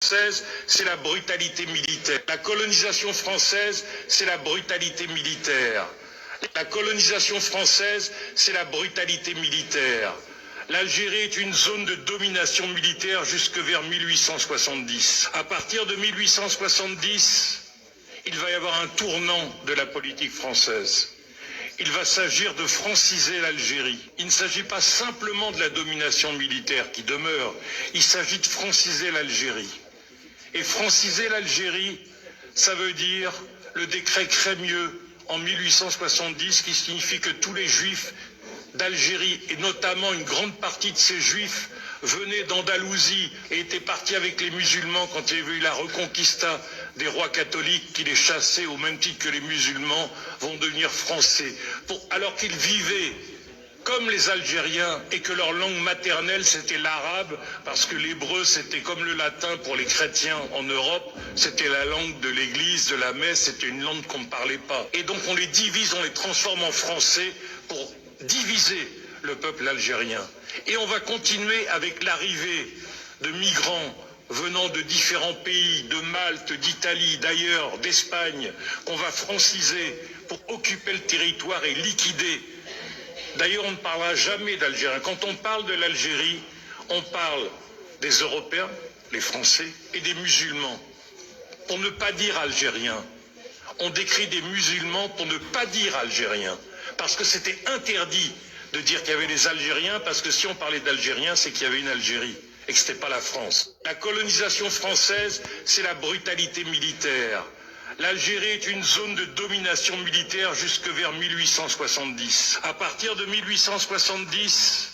française, c'est la brutalité militaire. La colonisation française, c'est la brutalité militaire. La colonisation française, c'est la brutalité militaire. L'Algérie est une zone de domination militaire jusque vers 1870. À partir de 1870, il va y avoir un tournant de la politique française. Il va s'agir de franciser l'Algérie. Il ne s'agit pas simplement de la domination militaire qui demeure, il s'agit de franciser l'Algérie. Et franciser l'Algérie, ça veut dire le décret Crémieux en 1870 qui signifie que tous les juifs d'Algérie, et notamment une grande partie de ces juifs, venaient d'Andalousie et étaient partis avec les musulmans quand il y avait eu la reconquista des rois catholiques qui les chassaient au même titre que les musulmans, vont devenir français. Alors qu'ils vivaient comme les Algériens et que leur langue maternelle c'était l'arabe, parce que l'hébreu c'était comme le latin pour les chrétiens en Europe, c'était la langue de l'église, de la messe, c'était une langue qu'on ne parlait pas. Et donc on les divise, on les transforme en français pour diviser le peuple algérien. Et on va continuer avec l'arrivée de migrants venant de différents pays, de Malte, d'Italie, d'ailleurs, d'Espagne, qu'on va franciser pour occuper le territoire et liquider. D'ailleurs, on ne parlera jamais d'Algériens. Quand on parle de l'Algérie, on parle des Européens, les Français, et des musulmans. Pour ne pas dire Algériens. On décrit des musulmans pour ne pas dire Algériens. Parce que c'était interdit de dire qu'il y avait des Algériens, parce que si on parlait d'Algériens, c'est qu'il y avait une Algérie, et que ce n'était pas la France. La colonisation française, c'est la brutalité militaire. L'Algérie est une zone de domination militaire jusque vers 1870. À partir de 1870,